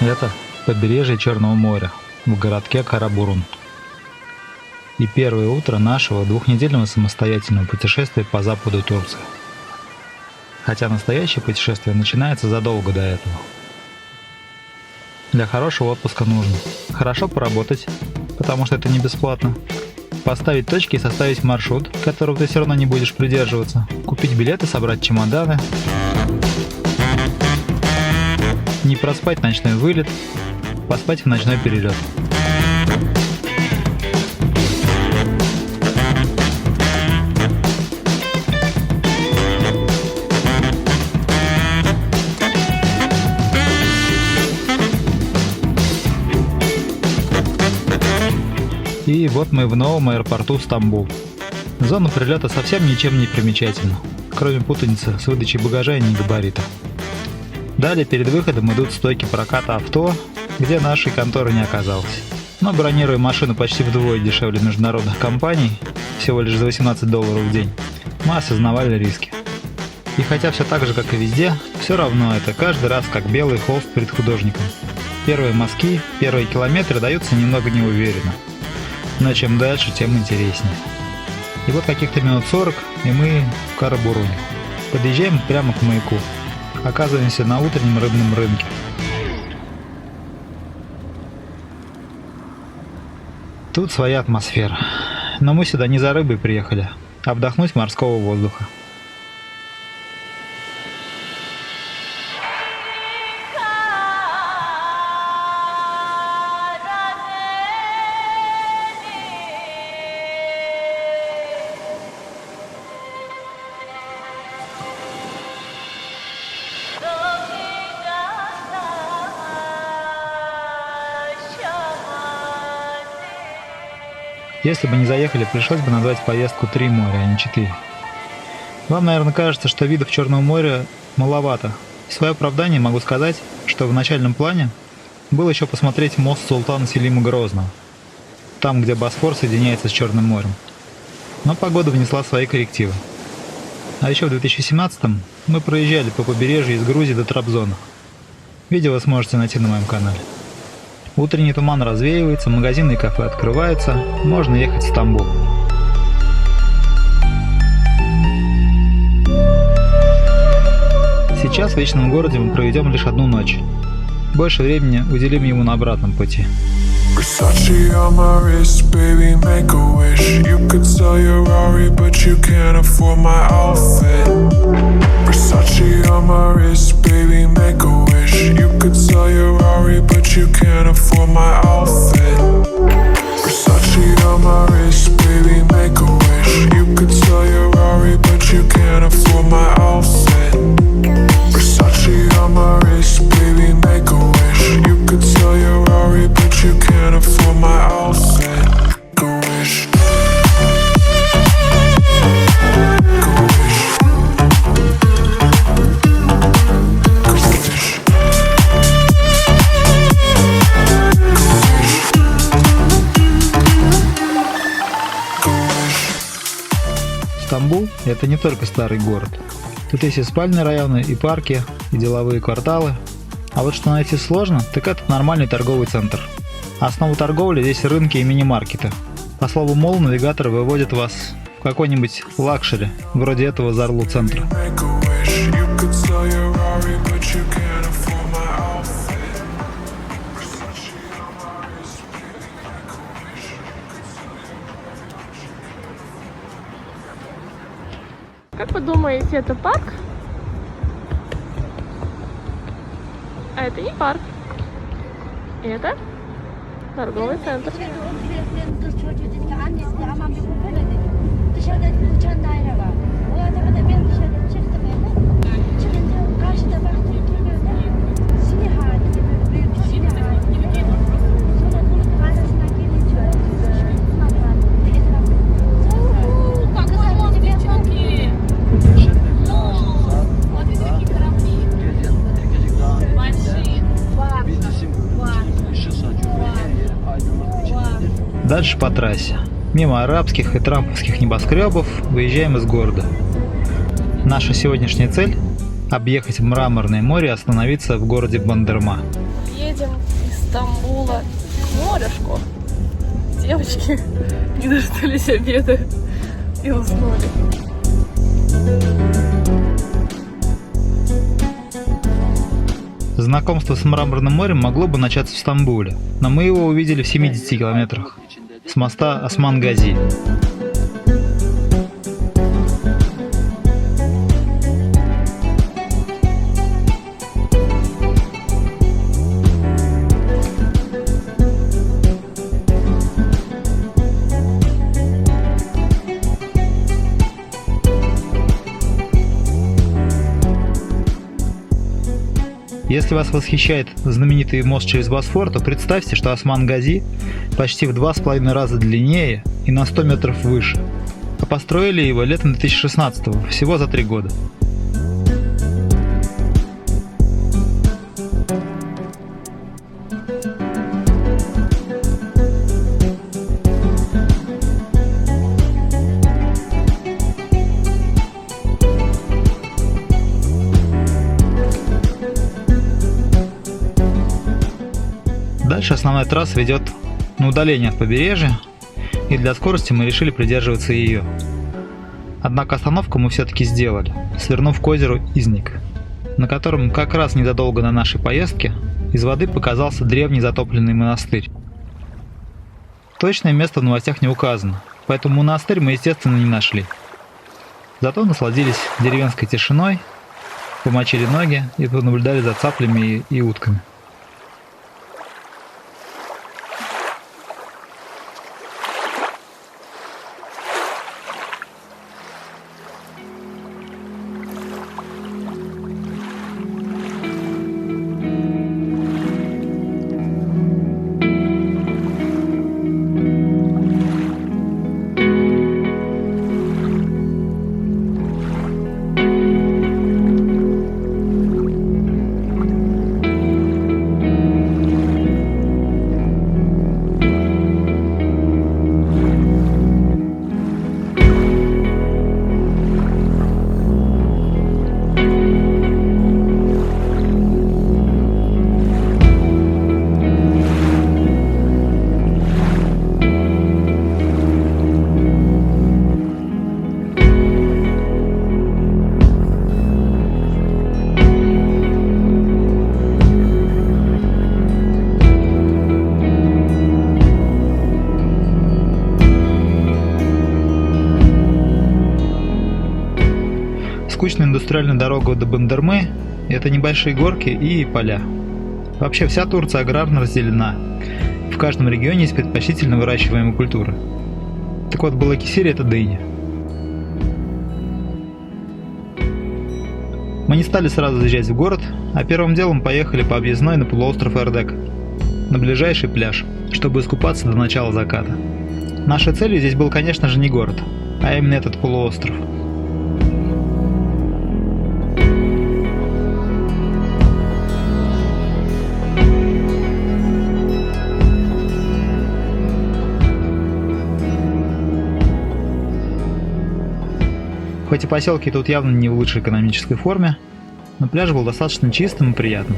Это побережье Черного моря в городке Карабурун. И первое утро нашего двухнедельного самостоятельного путешествия по западу Турции. Хотя настоящее путешествие начинается задолго до этого. Для хорошего отпуска нужно хорошо поработать, потому что это не бесплатно, поставить точки и составить маршрут, которого ты все равно не будешь придерживаться, купить билеты, собрать чемоданы, не проспать ночной вылет, поспать в ночной перелет. И вот мы в новом аэропорту Стамбул. Зона прилета совсем ничем не примечательна, кроме путаницы с выдачей багажа и негабаритов. Далее перед выходом идут стойки проката авто, где нашей конторы не оказалось. Но бронируя машину почти вдвое дешевле международных компаний, всего лишь за $18 в день, мы осознавали риски. И хотя все так же, как и везде, все равно это каждый раз как белый холст перед художником. Первые мазки, первые километры даются немного неуверенно. Но чем дальше, тем интереснее. И вот каких-то минут 40, и мы в Карабуруне. Подъезжаем прямо к маяку. Оказываемся на утреннем рыбном рынке. Тут своя атмосфера. Но мы сюда не за рыбой приехали, а вдохнуть морского воздуха. Если бы не заехали, пришлось бы назвать поездку 3 моря, а не 4. Вам, наверное, кажется, что видов Черного моря маловато. В свое оправдание могу сказать, что в начальном плане было еще посмотреть мост Султана Селима Грозного, там, где Босфор соединяется с Черным морем. Но погода внесла свои коррективы. А еще в 2017-м мы проезжали по побережью из Грузии до Трабзона. Видео вы сможете найти на моем канале. Утренний туман развеивается, магазины и кафе открываются, можно ехать в Стамбул. Сейчас в вечном городе мы проведем лишь одну ночь. Больше времени уделим ему на обратном пути. Versace on my wrist, baby, make a wish. You could sell your Rari, but you can't afford my outfit. Versace on my wrist, baby, make a wish. You could sell your Rari, but you can't afford my outfit. Versace on my wrist, baby, make a wish. You could sell your Rari, but you can't afford my outfit. Versace on my wrist, baby, make a wish. You could sell your Rari, but you can't afford my outfit. Make a wish. Стамбул – это не только старый город. Тут есть и спальные районы, и парки, и деловые кварталы. А вот что найти сложно, так это нормальный торговый центр. Основа торговли здесь рынки и мини-маркеты. По слову мол, навигатор выводит вас в какой-нибудь лакшери, вроде этого Зарлу-центра. Как вы думаете, это парк? А это не парк. Это торговый центр. Kız çocuğu dedi ki annesi de aman bir kupele dedi. Dışarıda uçan daire var. O adama da ben dışarı çıktım eve. Çıkınca karşıda baktım ki böyle sini halinde böyle büyük sini halinde. Sonra bunun arasına gelince bunlar var. Дальше по трассе. Мимо арабских и трамповских небоскребов выезжаем из города. Наша сегодняшняя цель – объехать Мраморное море и остановиться в городе Бандерма. едем из Стамбула к морюшку. Девочки не дождались обеда и уснули. Знакомство с Мраморным морем могло бы начаться в Стамбуле, но мы его увидели в 70 километрах с моста Осман-Гази. Если вас восхищает знаменитый мост через Босфор, то представьте, что Осман-Гази почти в 2,5 раза длиннее и на 100 метров выше. А построили его летом 2016-го, всего за 3 года. Дальше основная трасса ведет на удаление от побережья, и для скорости мы решили придерживаться ее. Однако остановку мы все-таки сделали, свернув к озеру Изник, на котором как раз незадолго до нашей поездки из воды показался древний затопленный монастырь. Точное место в новостях не указано, поэтому монастырь мы, естественно, не нашли. Зато насладились деревенской тишиной, помочили ноги и понаблюдали за цаплями и утками. Скучная индустриальная дорога до Бандермы – это небольшие горки и поля. Вообще вся Турция аграрно разделена. В каждом регионе есть предпочтительно выращиваемые культуры. Так вот, Балакисири – это дыня. Мы не стали сразу заезжать в город, а первым делом поехали по объездной на полуостров Эрдек, на ближайший пляж, чтобы искупаться до начала заката. Нашей целью здесь был, конечно же, не город, а именно этот полуостров. Хоть и поселки тут явно не в лучшей экономической форме, но пляж был достаточно чистым и приятным.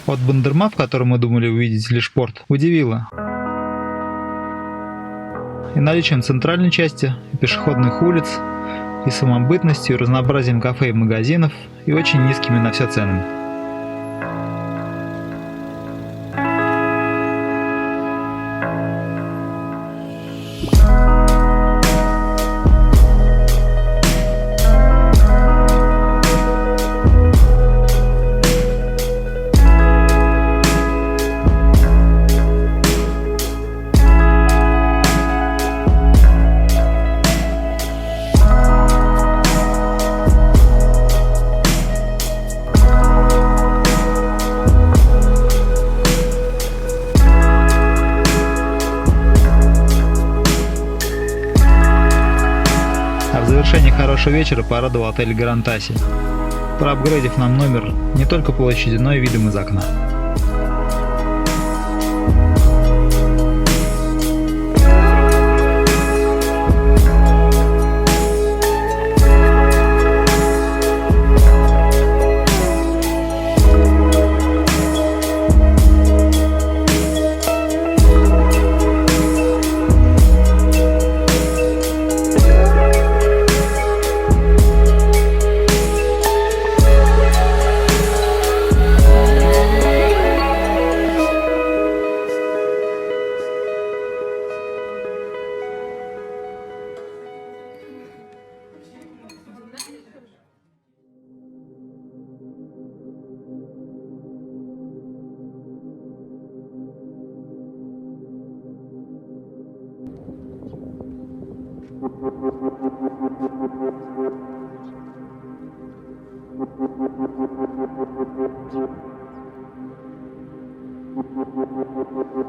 Вот Бандерма, в котором мы думали увидеть лишь порт, удивила. И наличием центральной части, и пешеходных улиц, и самобытностью, и разнообразием кафе и магазинов, и очень низкими на все ценами. хорошего вечера порадовал отель Гранд Аси, проапгрейдив нам номер не только площадью, но и видом из окна.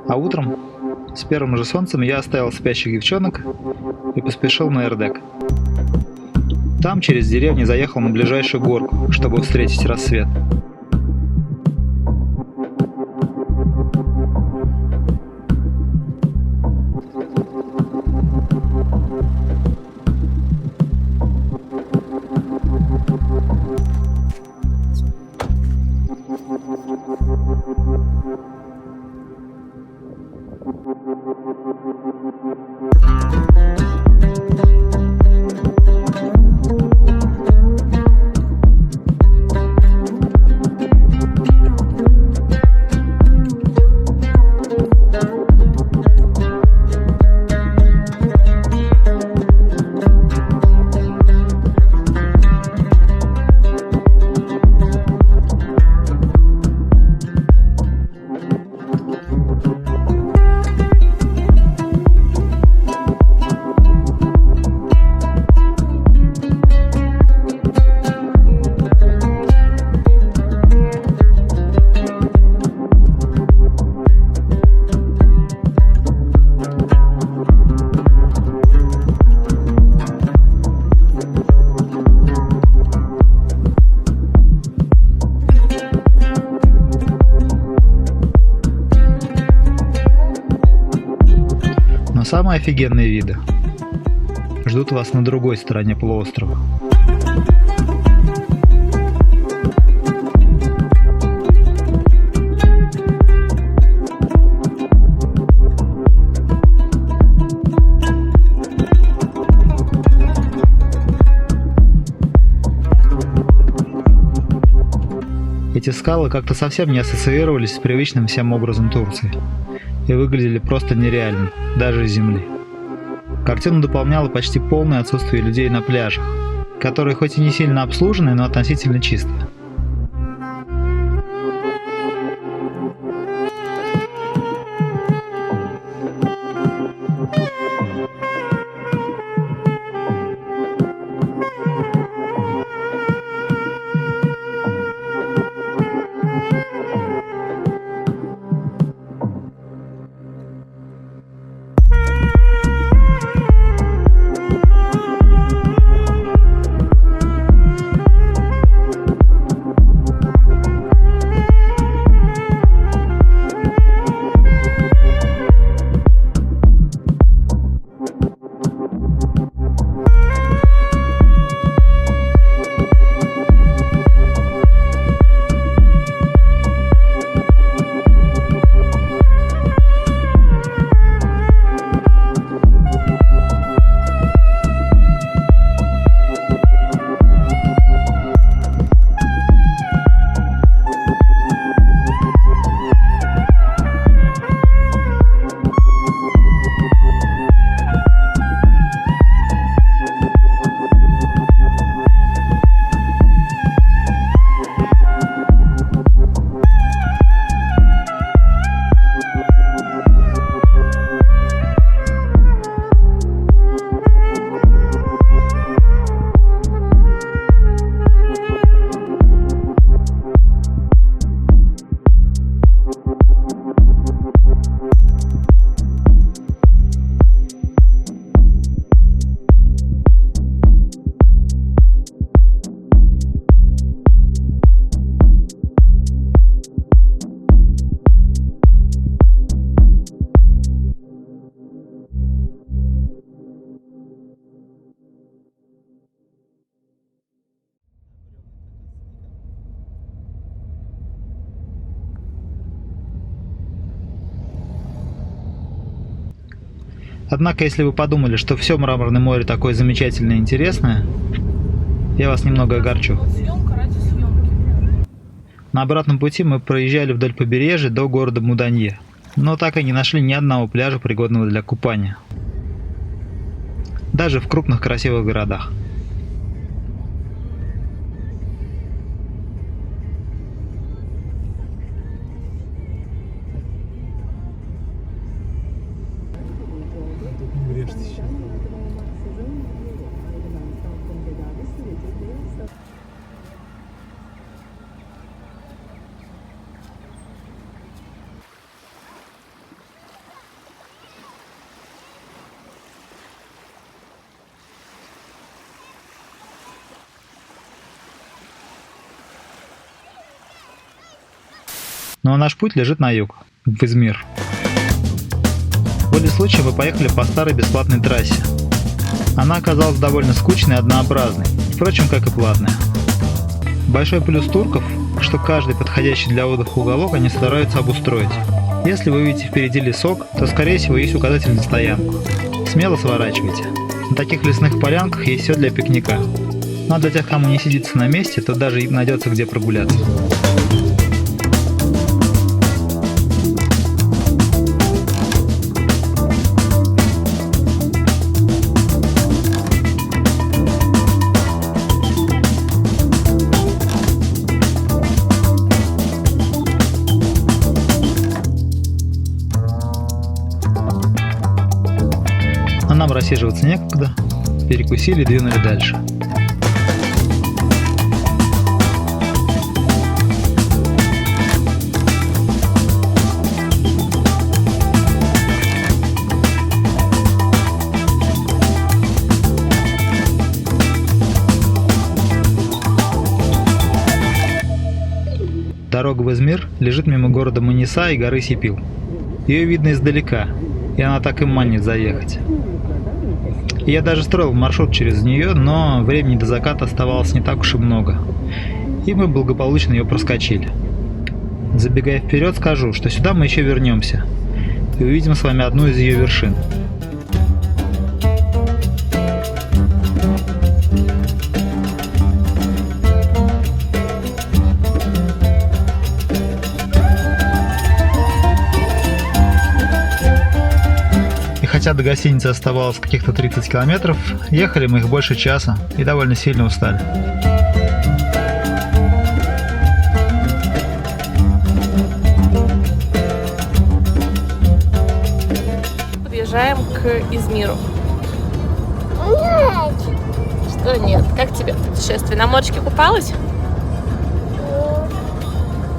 А утром, с первым же солнцем, я оставил спящих девчонок и поспешил на Эрдек. Там через деревню заехал на ближайшую горку, чтобы встретить рассвет. Но самые офигенные виды ждут вас на другой стороне полуострова. Эти скалы как-то совсем не ассоциировались с привычным всем образом Турции и выглядели просто нереально, даже с земли. Картину дополняло почти полное отсутствие людей на пляжах, которые хоть и не сильно обслужены, но относительно чистые. Однако, если вы подумали, что все Мраморное море такое замечательное и интересное, я вас немного огорчу. Съемка ради съемки. На обратном пути мы проезжали вдоль побережья до города Муданье, но так и не нашли ни одного пляжа, пригодного для купания. Даже в крупных красивых городах. Но наш путь лежит на юг, в Измир. Были случаи, мы поехали по старой бесплатной трассе. Она оказалась довольно скучной и однообразной, впрочем, как и платная. Большой плюс турков, что каждый подходящий для отдыха уголок они стараются обустроить. Если вы видите впереди лесок, то скорее всего есть указатель на стоянку. Смело сворачивайте. На таких лесных полянках есть все для пикника. Но для тех, кому не сидится на месте, то даже и найдется где прогуляться. А нам рассиживаться некогда, перекусили и двинули дальше. Дорога в Измир лежит мимо города Маниса и горы Сипил. Ее видно издалека, и она так и манит заехать. Я даже строил маршрут через нее, но времени до заката оставалось не так уж и много, и мы благополучно ее проскочили. Забегая вперед, скажу, что сюда мы еще вернемся и увидим с вами одну из ее вершин. Хотя до гостиницы оставалось каких-то 30 километров, ехали мы их больше часа и довольно сильно устали. Подъезжаем к Измиру. Нет. Что нет? Как тебе путешествие? На моречке купалась?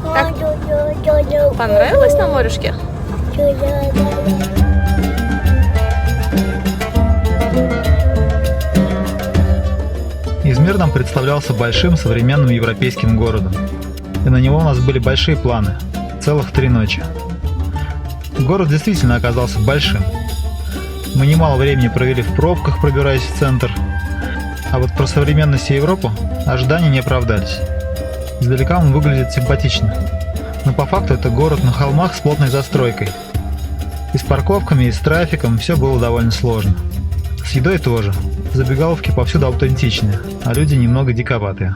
Как? Понравилось на морешке? Измир нам представлялся большим современным европейским городом, и на него у нас были большие планы, целых 3 ночи. Город действительно оказался большим. Мы немало времени провели в пробках, пробираясь в центр, а вот про современность и Европу ожидания не оправдались. Издалека он выглядит симпатично, но по факту это город на холмах с плотной застройкой. И с парковками, и с трафиком все было довольно сложно. С едой тоже. Забегаловки повсюду аутентичные, а люди немного диковатые.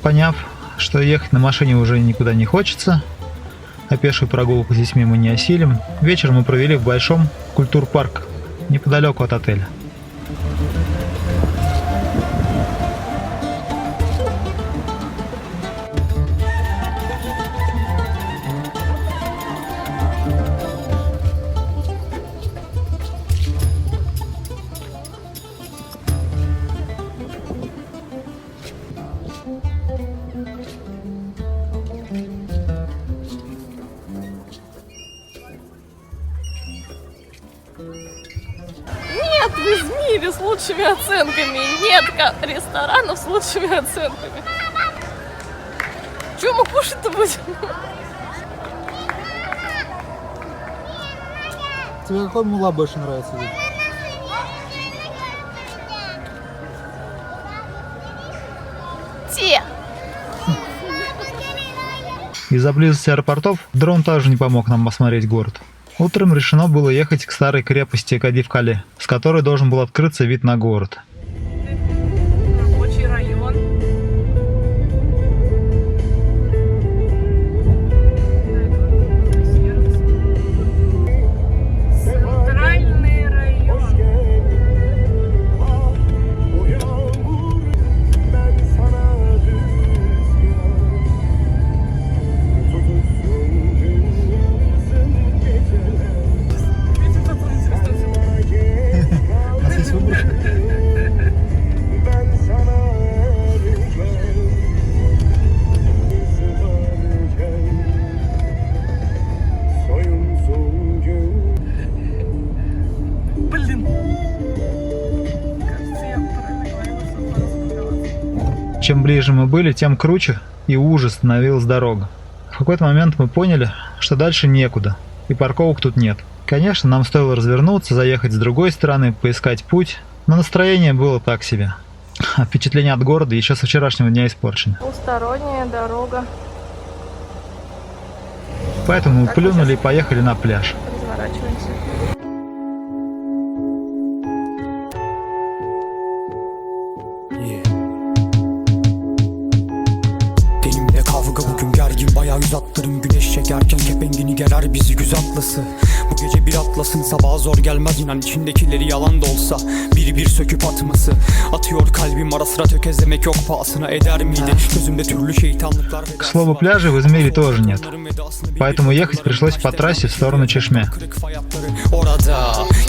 Поняв, что ехать на машине уже никуда не хочется, а пешую прогулку с детьми мы не осилим, вечер мы провели в большом культурпарке неподалеку от отеля. Нет в Измире с лучшими оценками. Нет ресторанов с лучшими оценками. Что мы кушать-то будем? Тебе какой мула больше нравится? Те. Из-за близости аэропортов дрон также не помог нам осмотреть город. Утром решено было ехать к старой крепости Кадив-Кале, с которой должен был открыться вид на город. Рабочий район. Центральный район. Чем ближе мы были, тем круче и уже становилась дорога. В какой-то момент мы поняли, что дальше некуда, и парковок тут нет. Конечно, нам стоило развернуться, заехать с другой стороны, поискать путь, но настроение было так себе. А впечатления от города еще со вчерашнего дня испорчены. Двусторонняя дорога. Поэтому мы Так, плюнули и сейчас. поехали на пляж. Разворачиваемся. Benimle kavga bugün gergin bayağı yüz atlarım. Güneş çekerken kepengini gerer bizi güz atlası. Bu gece bir atlasın sabah zor gelmez inan içindekileri yalan da olsa. Bir söküp atması. Atıyor kalbim ara sıra tökezlemek yok pahasına eder miydi? Gözümde türlü şeytanlıklar. К слову, пляжей в Измире тоже нет. Поэтому ехать пришлось по трассе в сторону Чешме. Orada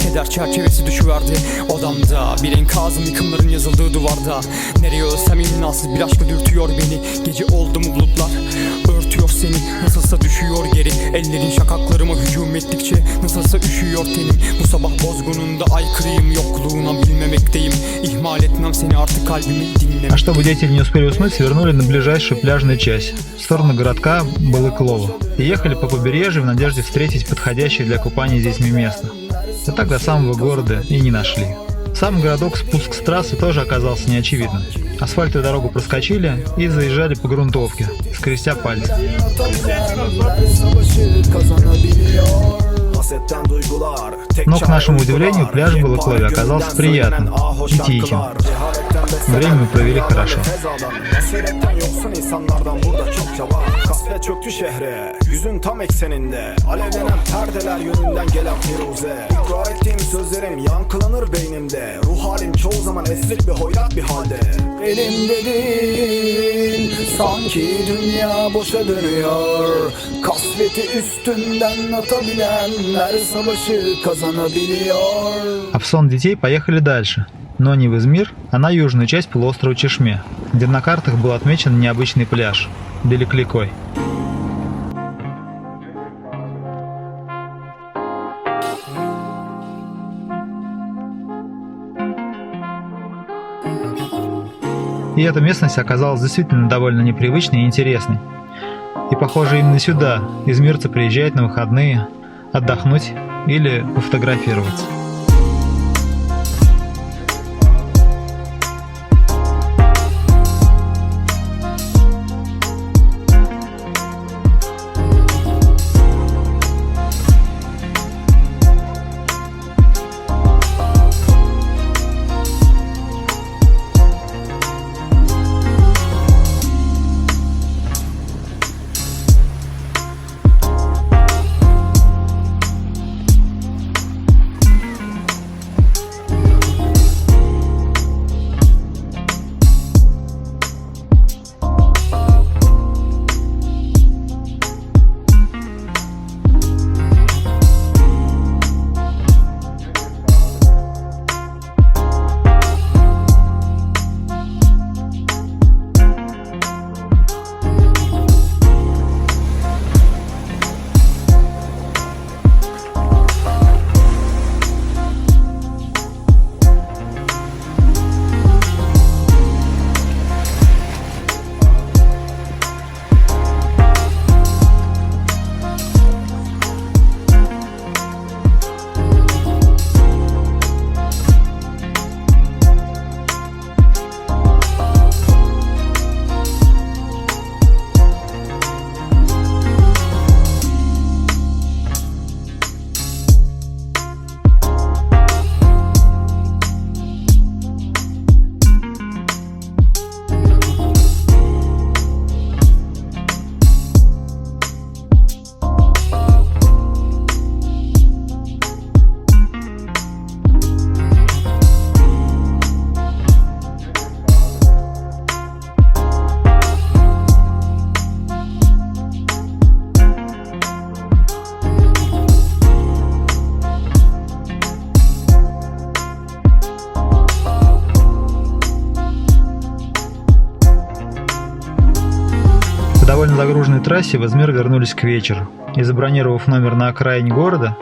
keder çerçevesi düşüverdi odamda. Bir enkazım yıkımların yazıldığı duvarda. Nereye ölsem imnansız bir aşkla dürtüyor beni. Gece oldu mu bulutlar örtüyor seni. Nasılsa düşüyor geri. Ellerin şakaklarıma hücum ettikçe nasılsa üşüyor tenim. Bu sabah bozgununda aykırıyım yokluğuna bilmemekteyim. İhmal etmem seni artık kalbimi dinleme. А чтобы дети не успели уснуть, свернули на ближайшую пляжную часть, в сторону городка Балыклова, и ехали по побережью в надежде встретить подходящее для купания с детьми место. Но так до самого города и не нашли. Сам городок спуск с трассы тоже оказался неочевидным. Асфальтовую дорогу проскочили и заезжали по грунтовке, скрестя пальцы. Но, к нашему удивлению, пляж в Балыклове оказался приятным и тихим. Время мы провели хорошо. Kasvet çöktü şehre, yüzün tam ekseninde. Alevlenen perdeler yönünden gelen firuze. İkrar ettiğim sözlerim yankılanır beynimde. Ruh halim çoğu zaman esrik ve hoyrat bir halde. Elimde değil, sanki dünya boşa dönüyor. Kasveti üstünden atabilenler savaşı kazanabiliyor. А в сон детей поехали дальше, но не в Измир, а на южную часть полуострова Чешме, где на картах был отмечен необычный пляж – Беликликой. И эта местность оказалась действительно довольно непривычной и интересной. И похоже, именно сюда измирцы приезжают на выходные отдохнуть или пофотографироваться. трассе в Измир вернулись к вечеру и, забронировав номер на окраине города,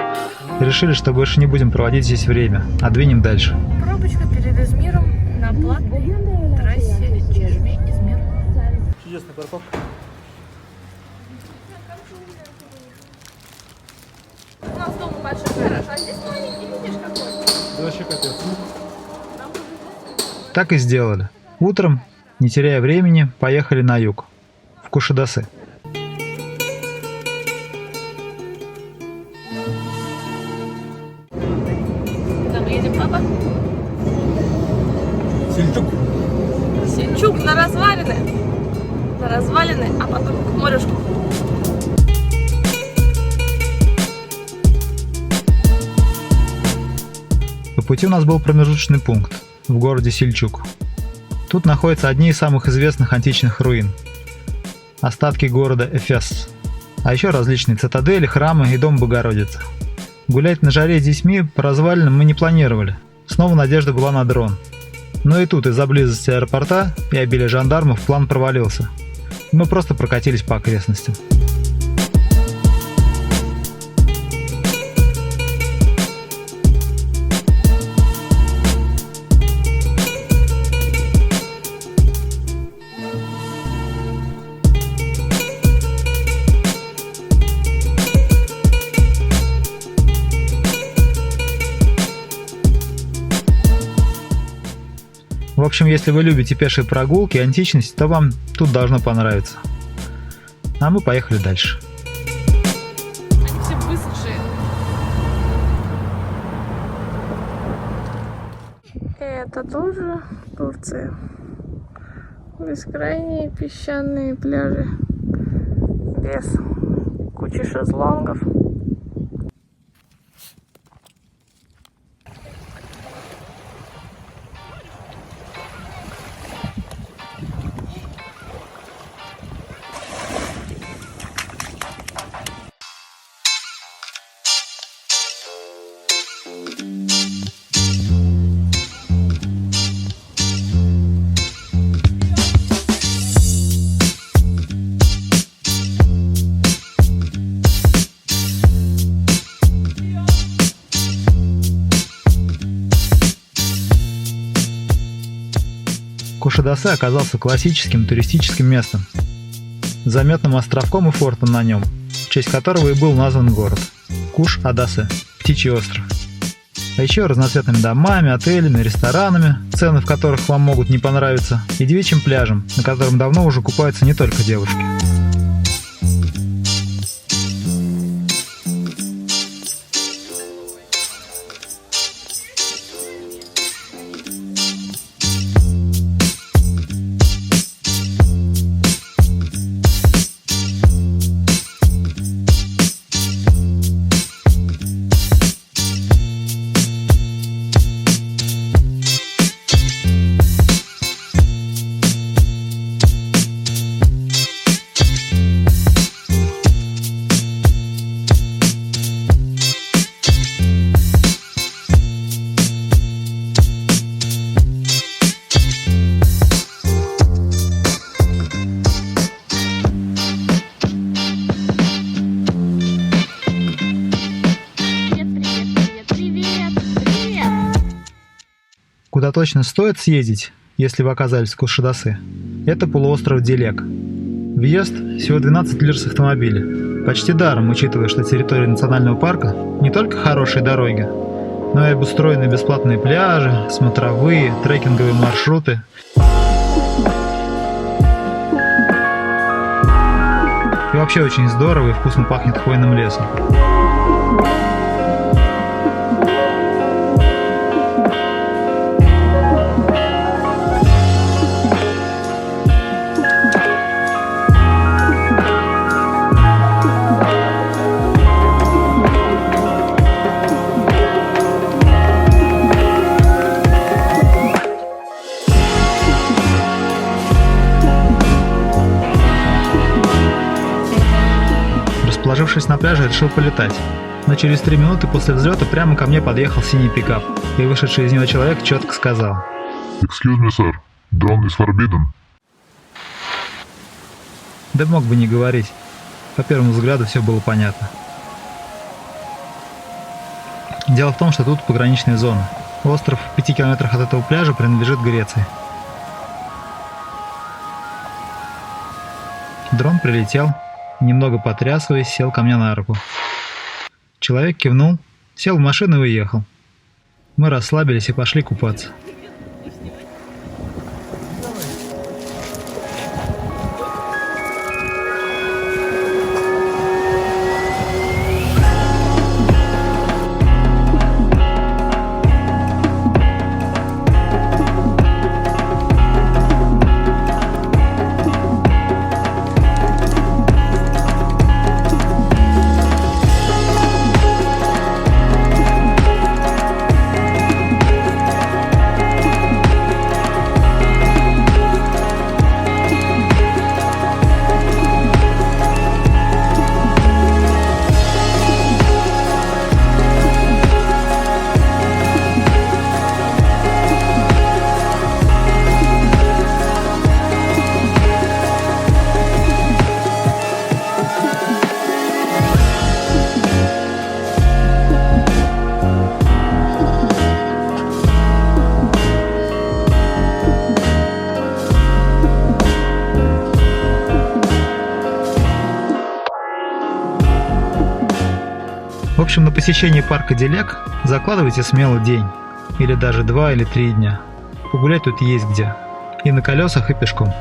решили, что больше не будем проводить здесь время, а двинем дальше. Пробочка перед Измиром на платной трассе Чежми-Измир. Чудесная парковка. У нас дома большой гараж, а здесь маленький, видишь какой? Вообще капец. Так и сделали. Утром, не теряя времени, поехали на юг, в Кушадасы. Куда мы едем, папа? Сельчук. Сельчук на развалины. На развалины, а потом к морюшку. По пути у нас был промежуточный пункт в городе Сельчук. Тут находятся одни из самых известных античных руин – остатки города Эфес, а еще различные цитадели, храмы и дом Богородицы. Гулять на жаре с детьми по развалинам мы не планировали, снова надежда была на дрон. Но и тут из-за близости аэропорта и обилия жандармов план провалился. Мы просто прокатились по окрестностям. В общем, если вы любите пешие прогулки и античность, то вам тут должно понравиться. А мы поехали дальше. Они все высохшие. Это тоже Турция. Бескрайние песчаные пляжи. Без кучи шезлонгов. Кушадасы оказался классическим туристическим местом, с заметным островком и фортом на нем, в честь которого и был назван город – Куш-Адасы, Птичий остров. А еще разноцветными домами, отелями, ресторанами, цены в которых вам могут не понравиться, и девичьим пляжем, на котором давно уже купаются не только девушки. Куда точно стоит съездить, если вы оказались в Кушадасы, это полуостров Делек. Въезд всего 12 лир с автомобиля. Почти даром, учитывая, что территория национального парка не только хорошие дороги, но и обустроенные бесплатные пляжи, смотровые, трекинговые маршруты. И вообще очень здорово и вкусно пахнет хвойным лесом. Расположившись на пляже, решил полетать. Но через 3 минуты после взлета прямо ко мне подъехал синий пикап, и вышедший из него человек четко сказал: Excuse me, sir. Drone is forbidden. Да мог бы не говорить. По первому взгляду все было понятно. Дело в том, что тут пограничная зона. Остров в 5 километрах от этого пляжа принадлежит Греции. Дрон прилетел, немного потрясываясь, сел ко мне на руку. Человек кивнул, сел в машину и уехал. Мы расслабились и пошли купаться. В общем, на посещение парка Делек закладывайте смело день, или даже 2 или 3 дня. Погулять тут есть где, и на колесах, и пешком.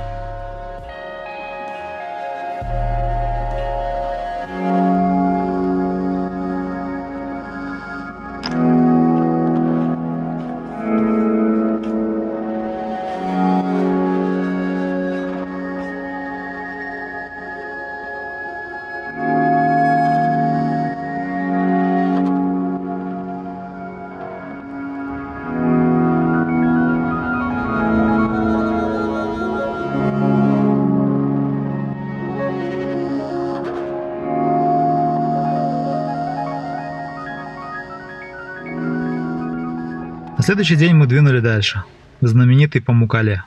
На следующий день мы двинули дальше, в знаменитый Памуккале.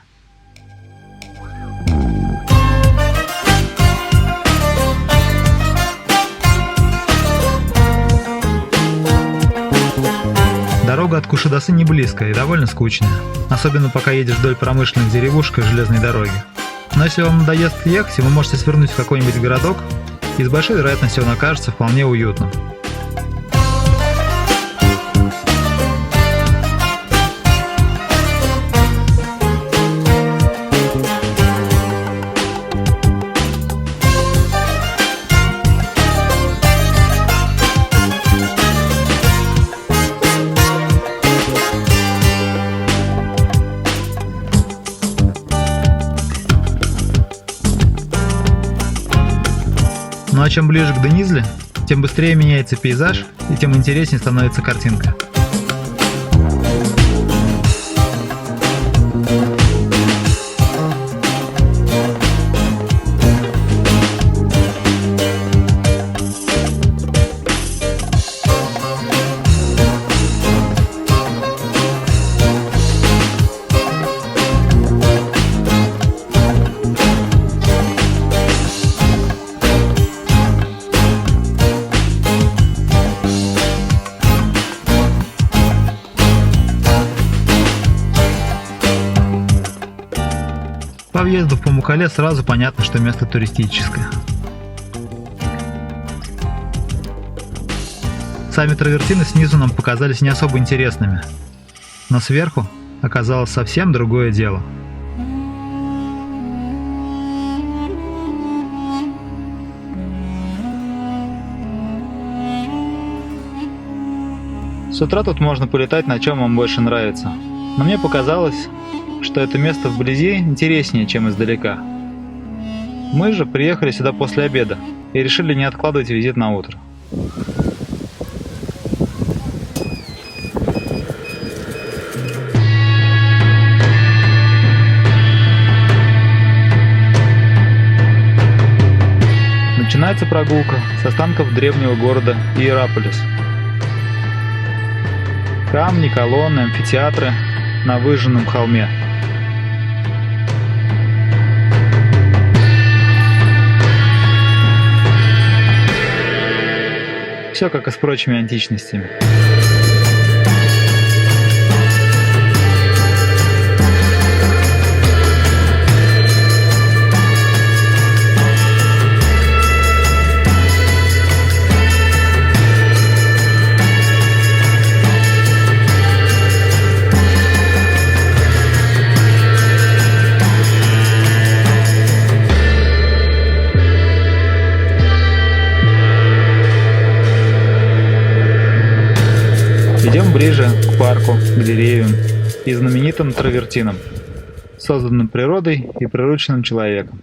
Дорога от Кушадасы не близкая и довольно скучная, особенно пока едешь вдоль промышленных деревушек и железной дороги. Но если вам надоест ехать, вы можете свернуть в какой-нибудь городок, и с большой вероятностью он окажется вполне уютным. Ну а чем ближе к Денизли, тем быстрее меняется пейзаж и тем интереснее становится картинка. По въезду в Памуккале сразу понятно, что место туристическое. Сами травертины снизу нам показались не особо интересными, но сверху оказалось совсем другое дело. С утра тут можно полетать на чем вам больше нравится, но мне показалось, что это место вблизи интереснее, чем издалека. Мы же приехали сюда после обеда и решили не откладывать визит на утро. Начинается прогулка с останков древнего города Иераполис. Камни, колонны, амфитеатры на выжженном холме. Все как и с прочими античностями. Идем ближе к парку, к деревьям и знаменитым травертинам, созданным природой и прирученным человеком.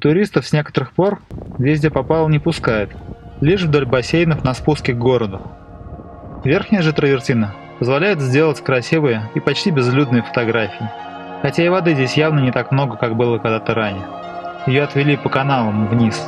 Туристов с некоторых пор везде попало не пускают, лишь вдоль бассейнов на спуске к городу. Верхняя же травертина позволяет сделать красивые и почти безлюдные фотографии, хотя и воды здесь явно не так много, как было когда-то ранее. Ее отвели по каналам вниз.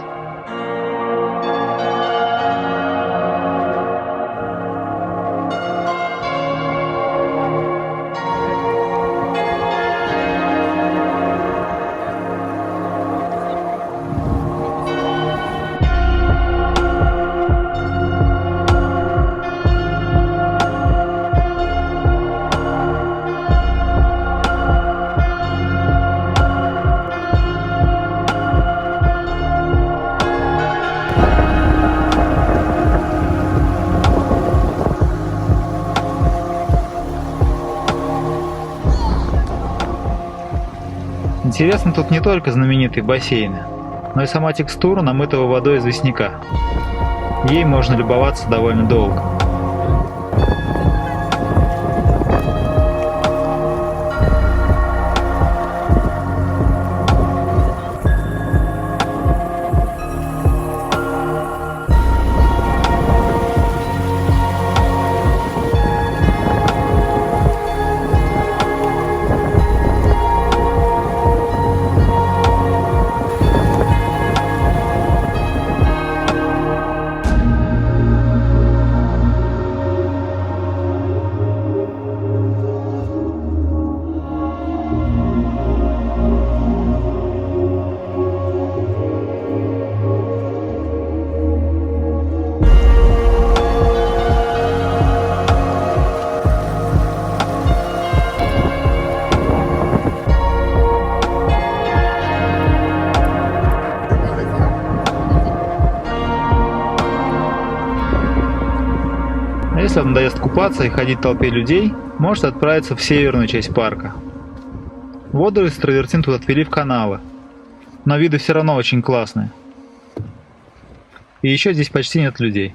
Интересно тут не только знаменитые бассейны, но и сама текстура намытого водой известняка. Ей можно любоваться довольно долго. А если вам надоест купаться и ходить в толпе людей, можете отправиться в северную часть парка. Воду из травертин тут отвели в каналы, но виды все равно очень классные. И еще здесь почти нет людей.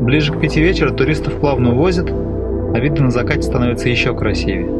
Ближе к 5 вечера туристов плавно увозят, а виды на закате становятся еще красивее.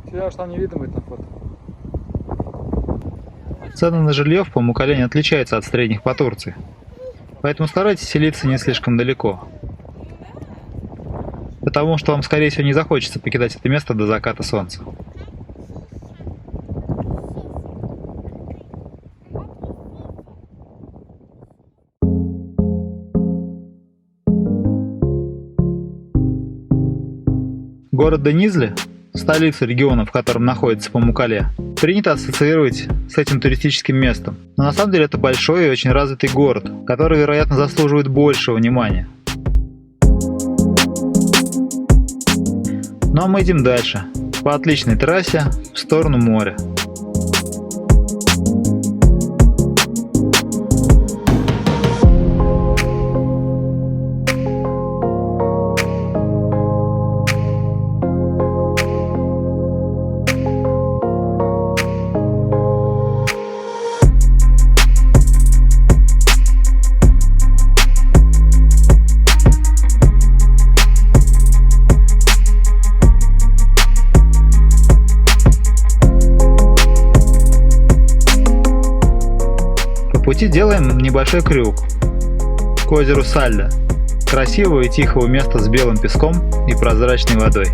Тебя аж там не видно будет на фото. Цены на жилье в Памуккале не отличаются от средних по Турции. Поэтому старайтесь селиться не слишком далеко. Потому что вам, скорее всего, не захочется покидать это место до заката солнца. Город Денизли, столица региона, в котором находится Памуккале, принято ассоциировать с этим туристическим местом. Но на самом деле это большой и очень развитый город, который, вероятно, заслуживает большего внимания. Ну а мы идем дальше, по отличной трассе в сторону моря. По пути делаем небольшой крюк к озеру Сальда, красивого и тихого места с белым песком и прозрачной водой.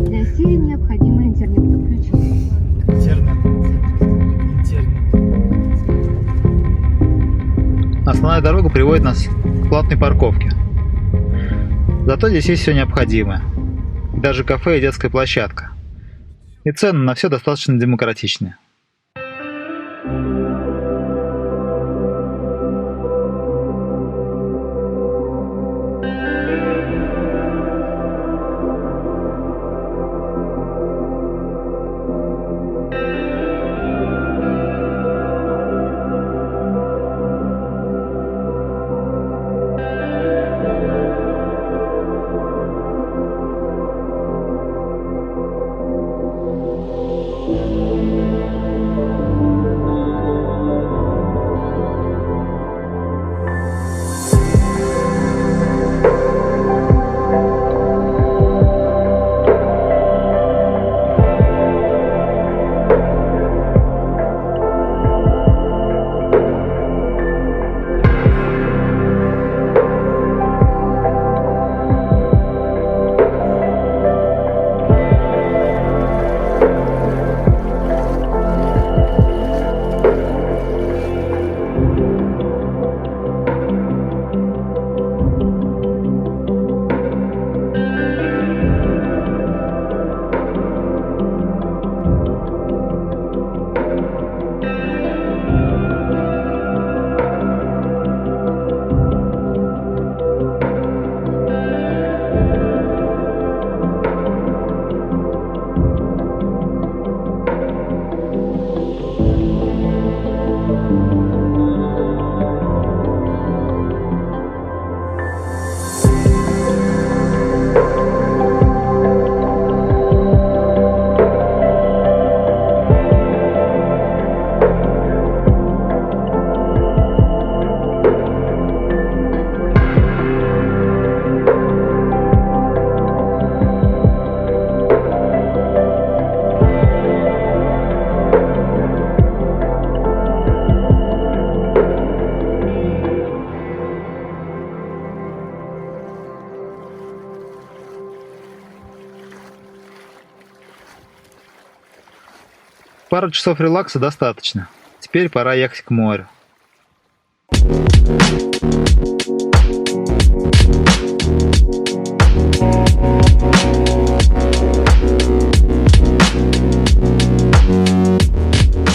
Для Сирии необходимо интернет подключить. Основная дорога приводит нас к платной парковке. Зато здесь есть все необходимое. Даже кафе и детская площадка. И цены на все достаточно демократичные. Пару часов релакса достаточно. Теперь пора ехать к морю.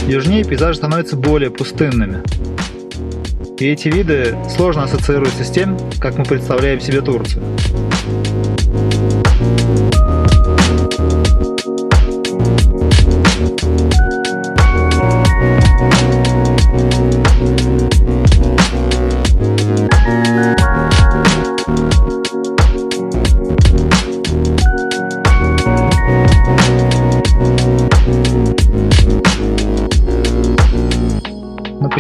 Южнее пейзажи становятся более пустынными. И эти виды сложно ассоциируются с тем, как мы представляем себе Турцию.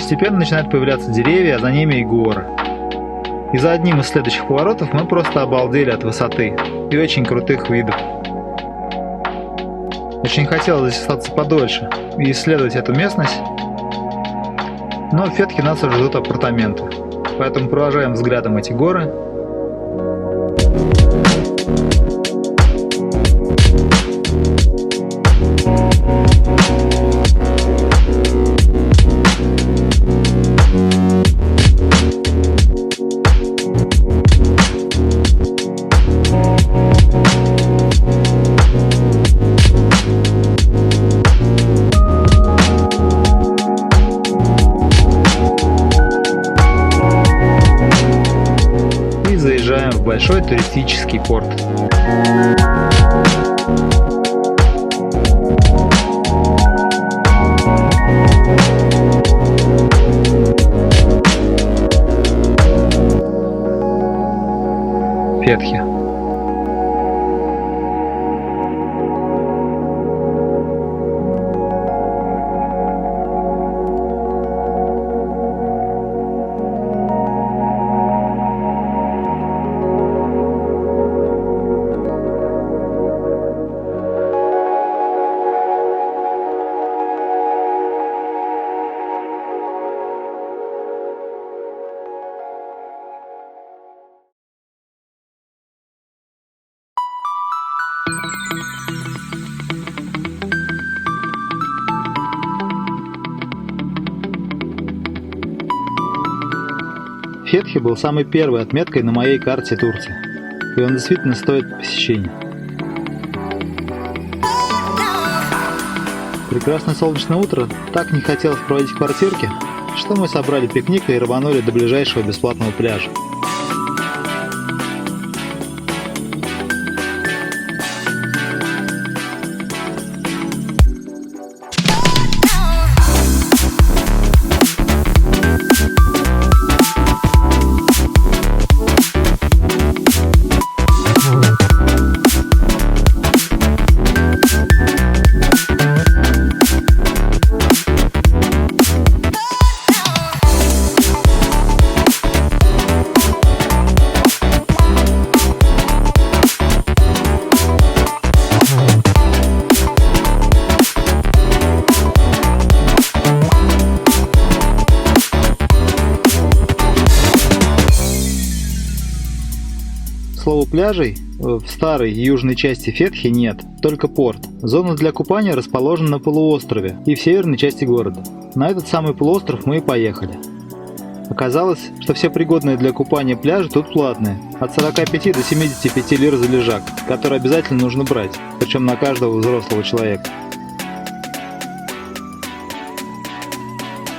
Постепенно начинают появляться деревья, а за ними и горы. И за одним из следующих поворотов мы просто обалдели от высоты и очень крутых видов. Очень хотелось здесь остаться подольше и исследовать эту местность, но в Фетхе нас уже ждут апартаменты, поэтому провожаем взглядом эти горы. Заезжаем в большой туристический порт. Фетхе. Фетхе был самой первой отметкой на моей карте Турции, и он действительно стоит посещения. Прекрасное солнечное утро так не хотелось проводить в квартирке, что мы собрали пикник и рванули до ближайшего бесплатного пляжа. Слово пляжей в старой южной части Фетхи нет, только порт. Зона для купания расположена на полуострове и в северной части города. На этот самый полуостров мы и поехали. Оказалось, что все пригодные для купания пляжи тут платные, от 45 до 75 лир за лежак, который обязательно нужно брать, причем на каждого взрослого человека.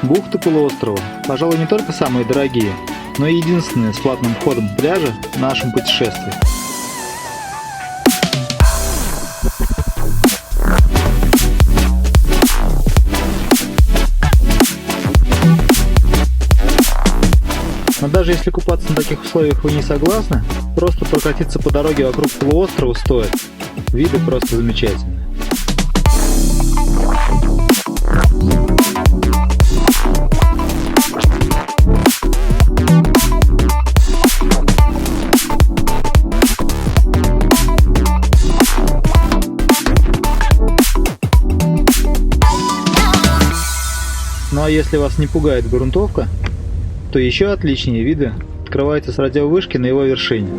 Бухты полуострова, пожалуй, не только самые дорогие, но и единственные с платным входом пляжа в нашем путешествии. Но даже если купаться на таких условиях вы не согласны, просто прокатиться по дороге вокруг полуострова стоит. Виды просто замечательные. Ну а если вас не пугает грунтовка, то еще отличнее виды открываются с радиовышки на его вершине.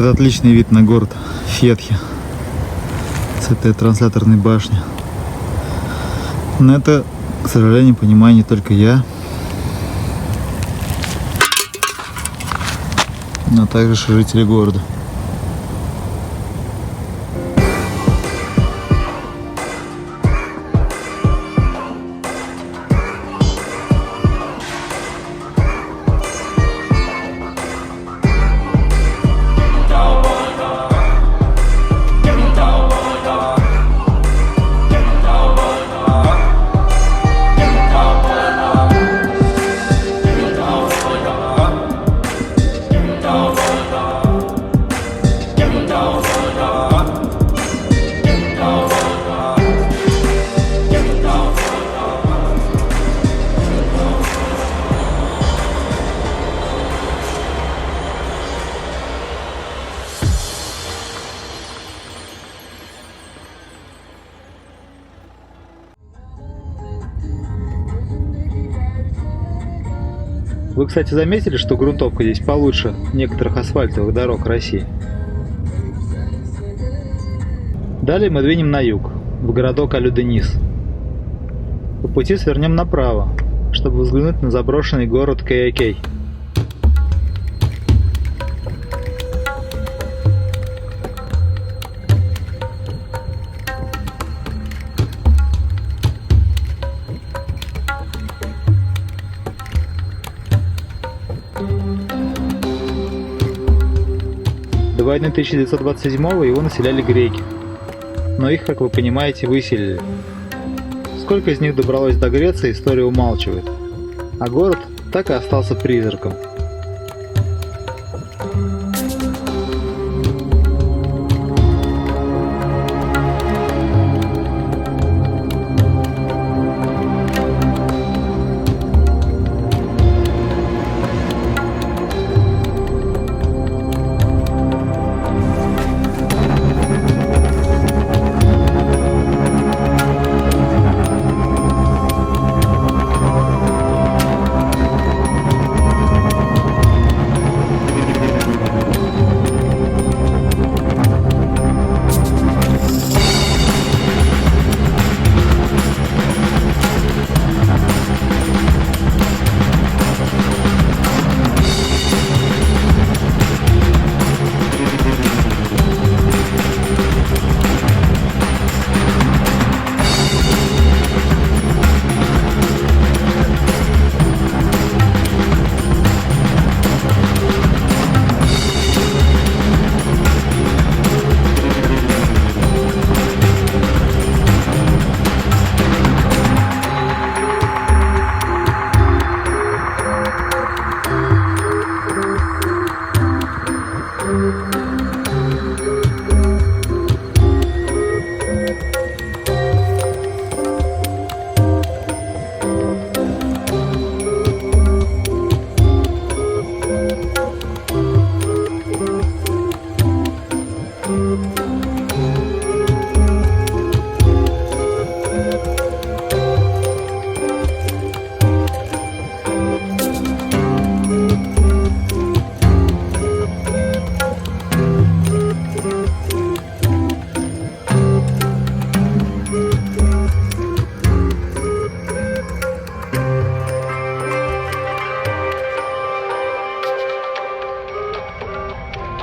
Это отличный вид на город Фетхи с этой трансляторной башни. Но это, к сожалению, понимаю не только я, но также жители города. Вы, кстати, заметили, что грунтовка здесь получше некоторых асфальтовых дорог России? Далее мы двинем на юг, в городок Алю-Денис. По пути свернем направо, чтобы взглянуть на заброшенный город Кей-Кей. До войны 1927-го его населяли греки, но их, как вы понимаете, выселили. Сколько из них добралось до Греции, история умалчивает, а город так и остался призраком.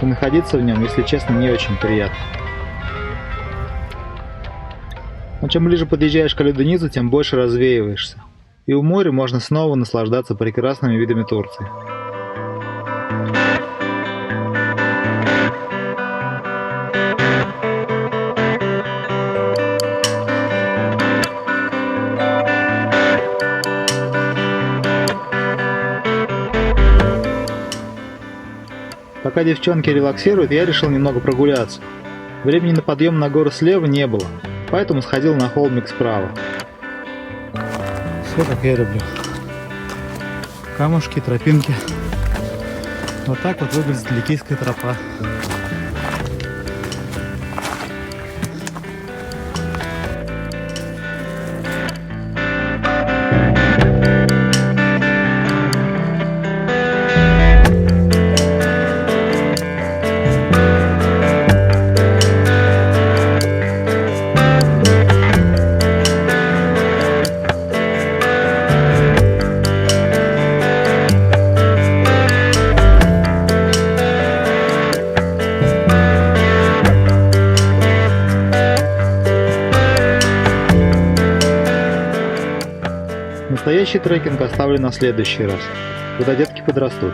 И находиться в нем, если честно, не очень приятно. Но чем ближе подъезжаешь к Алю-Денизу, тем больше развеиваешься. И у моря можно снова наслаждаться прекрасными видами Турции. Пока девчонки релаксируют, я решил немного прогуляться. Времени на подъем на гору слева не было, поэтому сходил на холмик справа. Все как я люблю. Камушки, тропинки. Вот так вот выглядит Ликийская тропа. Настоящий трекинг оставлю на следующий раз, когда детки подрастут.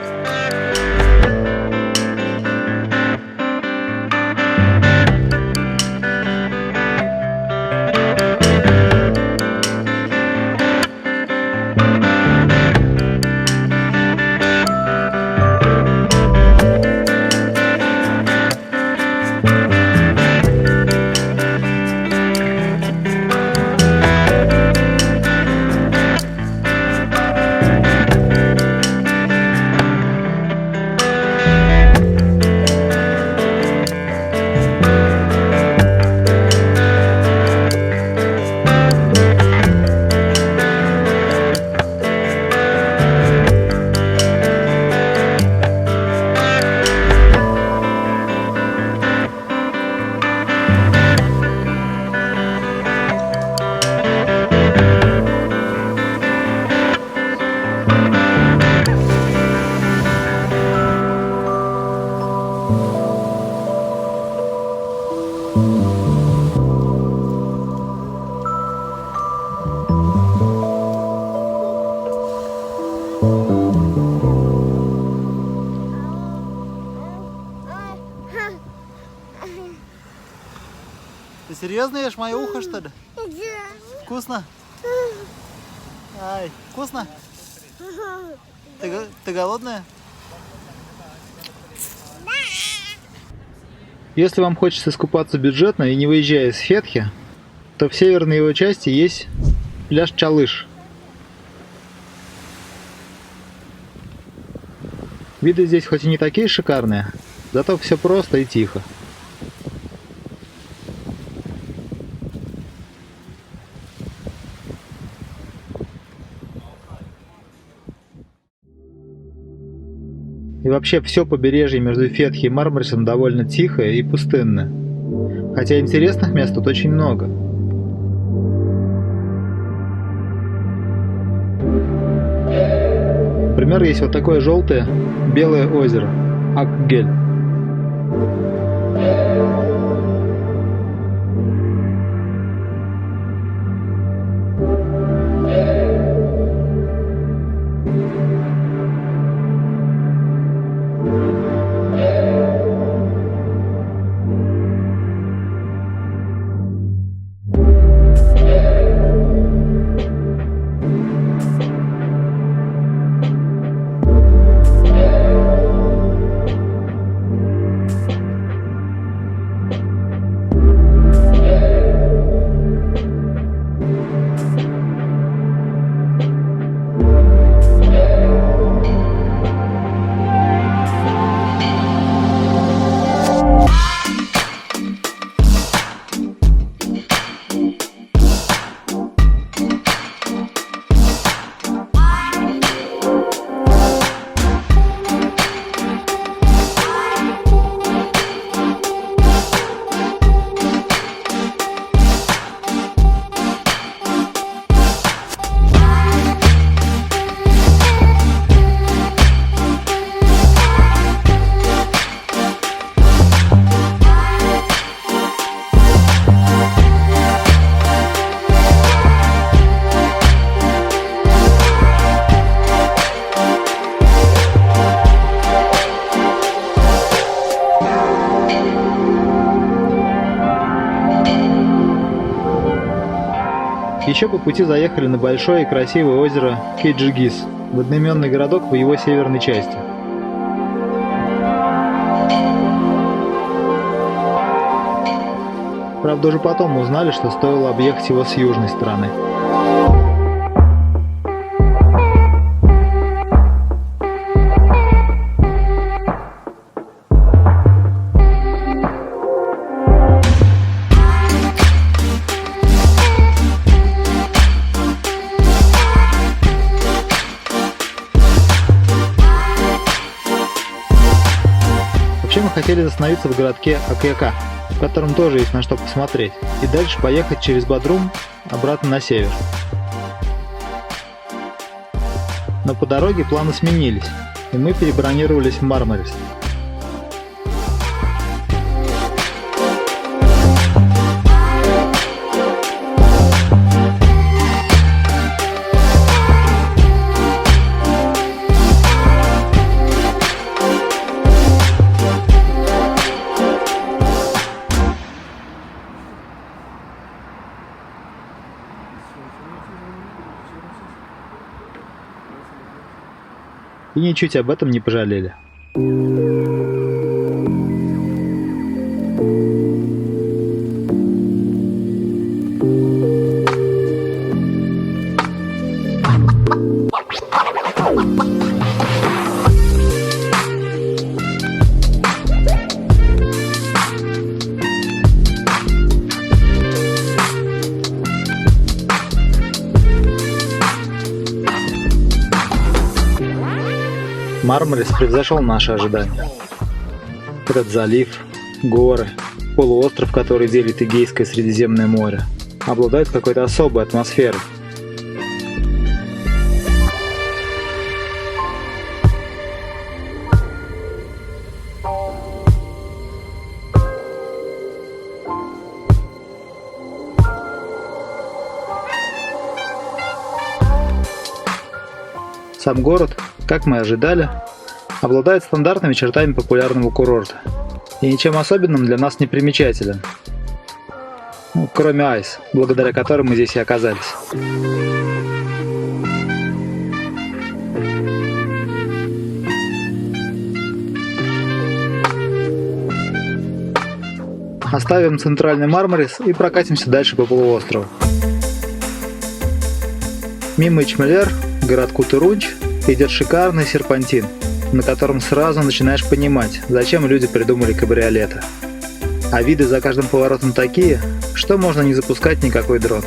Ты серьезно ешь мое ухо, что ли? Вкусно? Ай, вкусно? Ты голодная? Если вам хочется искупаться бюджетно и не выезжая из Фетхи, то в северной его части есть пляж Чалыш. Виды здесь хоть и не такие шикарные, зато все просто и тихо. И вообще все побережье между Фетхи и Мармарисом довольно тихое и пустынное. Хотя интересных мест тут очень много. Например, есть вот такое желтое белое озеро Акгель. Еще по пути заехали на большое и красивое озеро Кейджигис, в одноименный городок в его северной части. Правда, уже потом узнали, что стоило объехать его с южной стороны. Вообще мы хотели остановиться в городке Акьяка, в котором тоже есть на что посмотреть, и дальше поехать через Бодрум обратно на север. Но по дороге планы сменились, и мы перебронировались в Мармарис. и ничуть об этом не пожалели. Мармарис превзошел наши ожидания. Этот залив, горы, полуостров, который делит Эгейское и Средиземное море, обладают какой-то особой атмосферой. Сам город, как мы ожидали, обладает стандартными чертами популярного курорта и ничем особенным для нас не примечателен. Кроме Айс, благодаря которой мы здесь и оказались. Оставим центральный Мармарис и прокатимся дальше по полуострову. Мимо Ичмелер, городку Турунч, идет шикарный серпантин, на котором сразу начинаешь понимать, зачем люди придумали кабриолеты. А виды за каждым поворотом такие, что можно не запускать никакой дрон.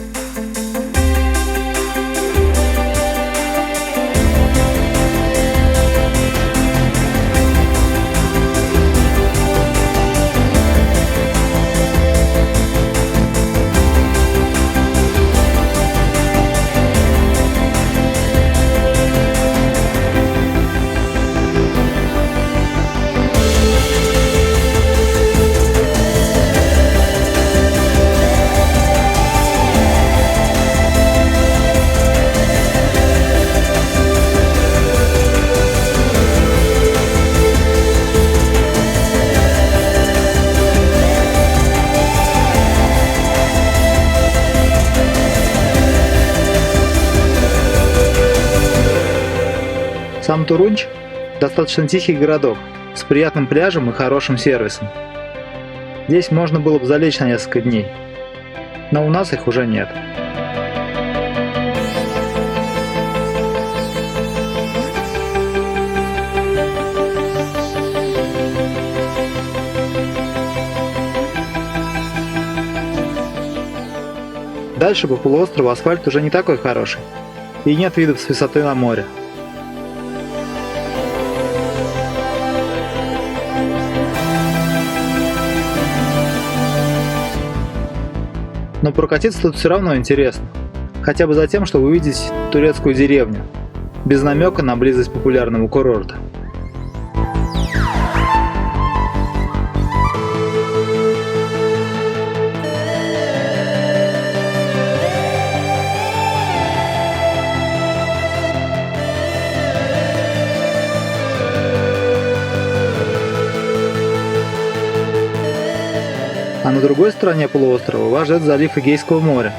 Сам Турунч – достаточно тихий городок, с приятным пляжем и хорошим сервисом. Здесь можно было бы залечь на несколько дней, но у нас их уже нет. Дальше по полуострову асфальт уже не такой хороший, и нет видов с высоты на море. Но прокатиться тут все равно интересно, хотя бы за тем, чтобы увидеть турецкую деревню, без намека на близость популярного курорта. А на другой стороне полуострова вас ждет залив Эгейского моря,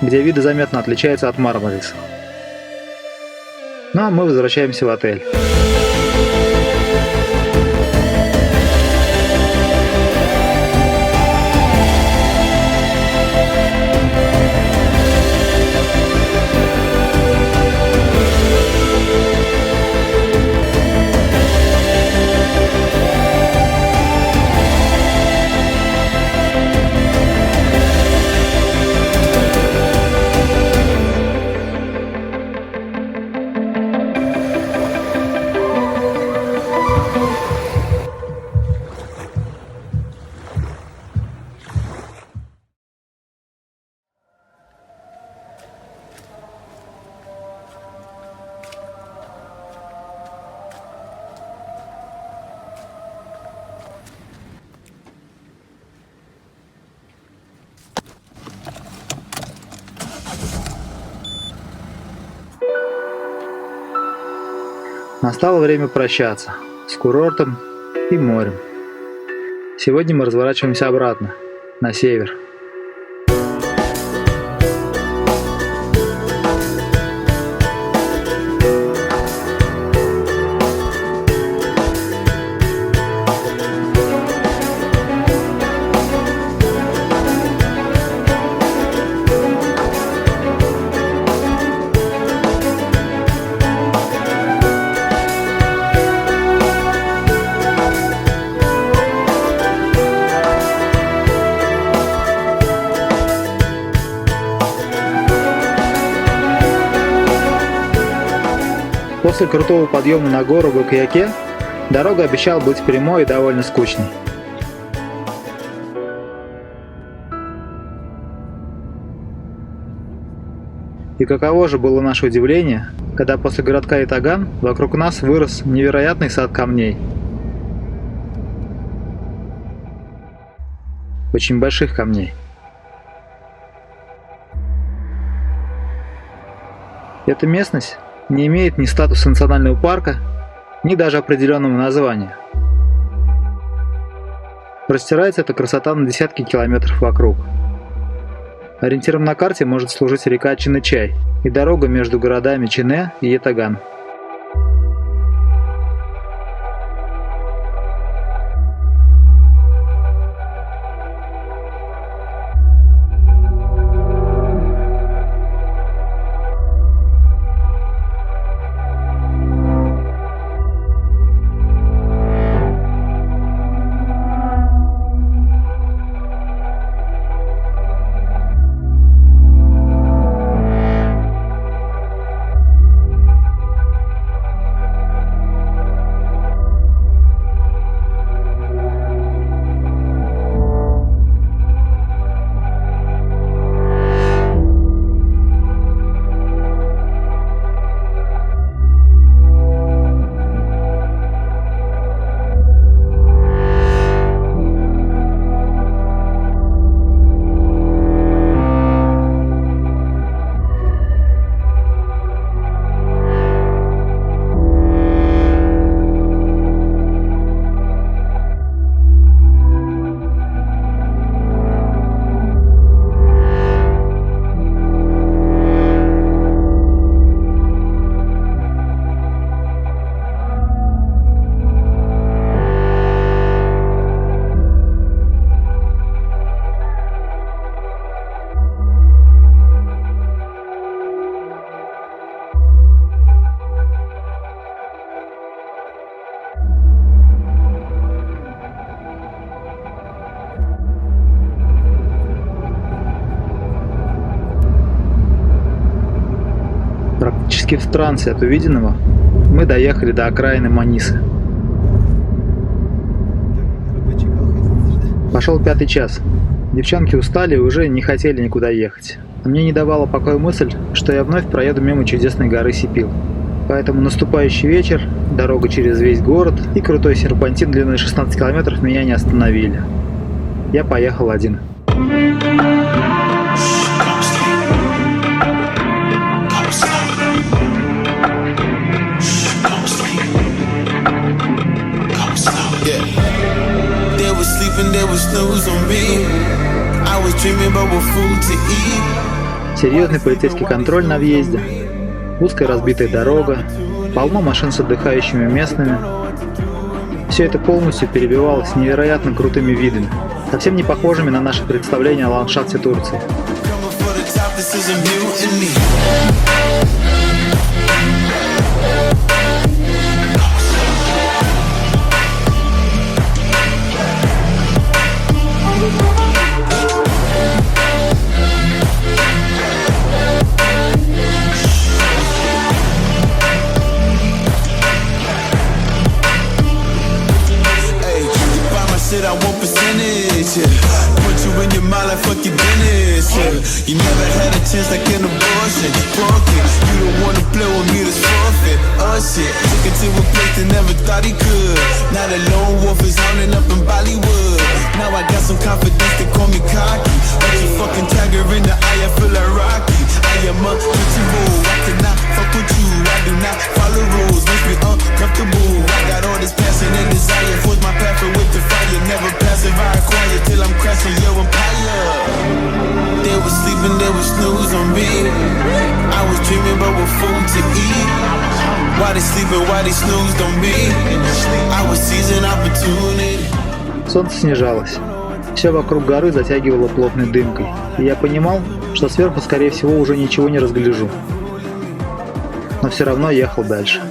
где виды заметно отличаются от Мармариса. Ну а мы возвращаемся в отель. Настало время прощаться с курортом и морем. Сегодня мы разворачиваемся обратно, на север. После крутого подъема на гору в Окаяке дорога обещала быть прямой и довольно скучной. И каково же было наше удивление, когда после городка Итаган вокруг нас вырос невероятный сад камней. Очень больших камней. Эта местность не имеет ни статуса национального парка, ни даже определенного названия. Простирается эта красота на десятки километров вокруг. Ориентиром на карте может служить река Чинычай и дорога между городами Чине и Ятаган. Практически в трансе от увиденного мы доехали до окраины Манисы. Пошел 5-й час. Девчонки устали и уже не хотели никуда ехать. А мне не давала покоя мысль, что я вновь проеду мимо чудесной горы Сипил. Поэтому наступающий вечер, дорога через весь город и крутой серпантин длиной 16 километров меня не остановили. Я поехал один. Серьезный полицейский контроль на въезде, узкая разбитая дорога, полно машин с отдыхающими местными. Все это полностью перебивалось невероятно крутыми видами, совсем не похожими на наши представления о ландшафте Турции. I want percentage, yeah. Put you in your mind like fuck your business, yeah. You never had a chance like an abortion. Fuck it, you don't wanna play with me, that's forfeit. Shit, took it to a place that never thought he could. Now the lone wolf is hounding up in Bollywood. Now I got some confidence, they call me cocky. Like a fucking tiger in the eye, I feel like Rocky. I am untouchable, I cannot fuck with you. I do not follow rules, makes me uncomfortable. I got all this passion and desire, force my path with the fire. Never passive, I acquire till I'm crashing your empire. They was sleeping, they was snooze on me. I was dreaming about what food to eat. Why they sleeping, why they snoozed on me? I was seizing opportunity. Солнце снижалось. Все вокруг горы затягивало плотной дымкой, и я понимал, что сверху, скорее всего, уже ничего не разгляжу. Но все равно ехал дальше.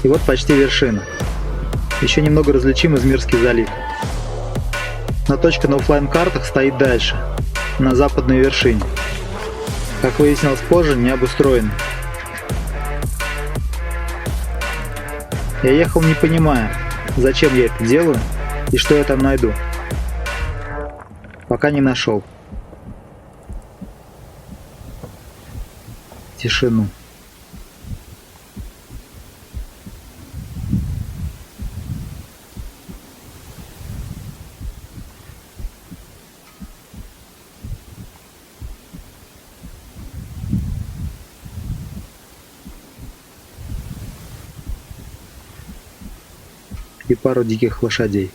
И вот почти вершина. Еще немного различим Измирский залив. Но точка на оффлайн картах стоит дальше, на западной вершине. Как выяснилось позже, не обустроена. Я ехал не понимая, зачем я это делаю и что я там найду. Пока не нашел. Тишину. И пару диких лошадей.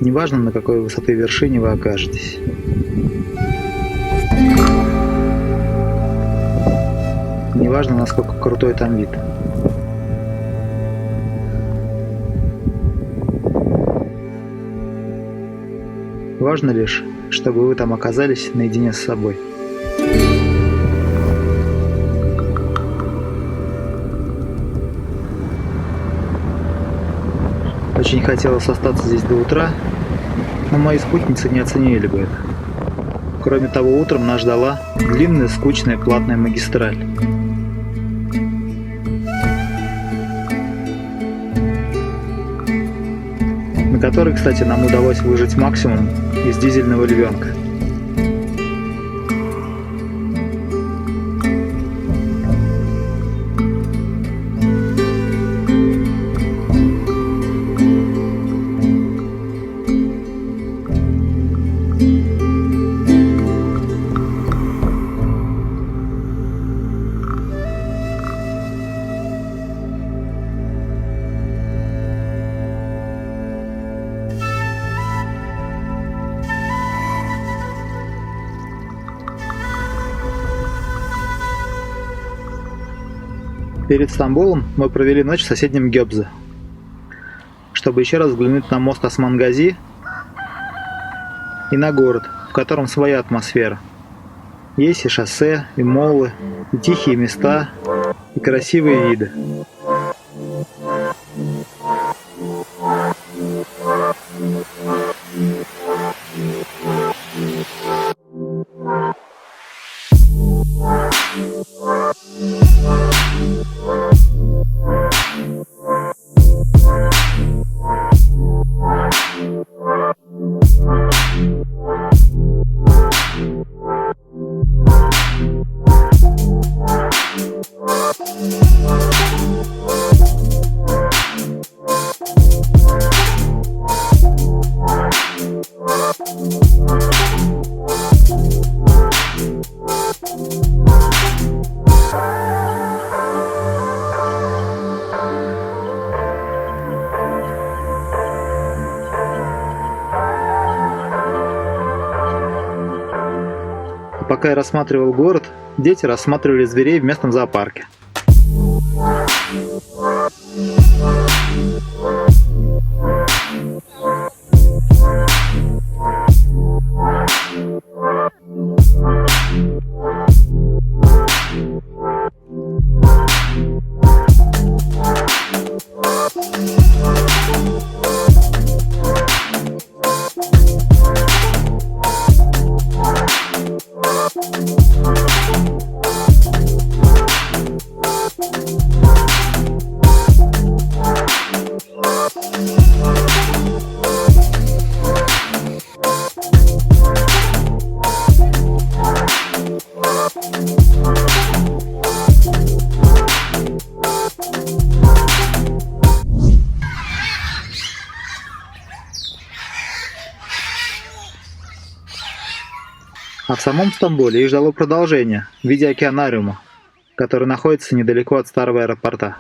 Неважно, на какой высоты вершине вы окажетесь. Неважно, насколько крутой там вид. Важно лишь, чтобы вы там оказались наедине с собой. Очень хотелось остаться здесь до утра, но мои спутницы не оценили бы это. Кроме того, утром нас ждала длинная, скучная платная магистраль. На которой, кстати, нам удалось выжать максимум из дизельного львенка. Перед Стамбулом мы провели ночь в соседнем Гёбзе, чтобы еще раз взглянуть на мост Осман-Гази и на город, в котором своя атмосфера. Есть и шоссе, и моллы, и тихие места, и красивые виды. Пока я рассматривал город, дети рассматривали зверей в местном зоопарке. А в самом Стамбуле их ждало продолжение в виде океанариума, который находится недалеко от старого аэропорта.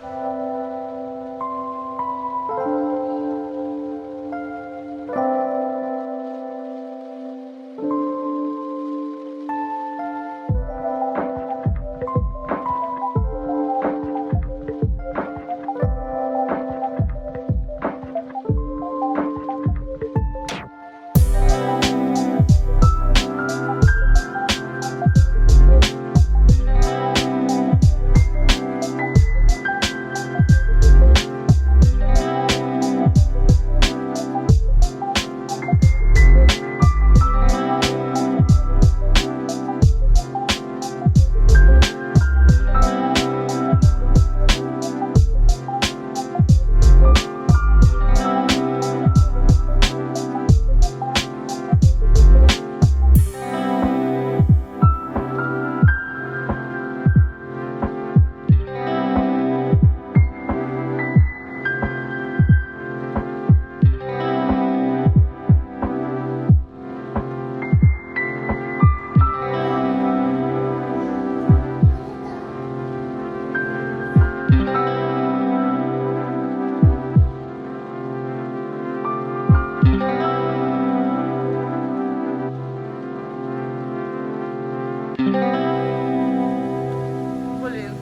Блин,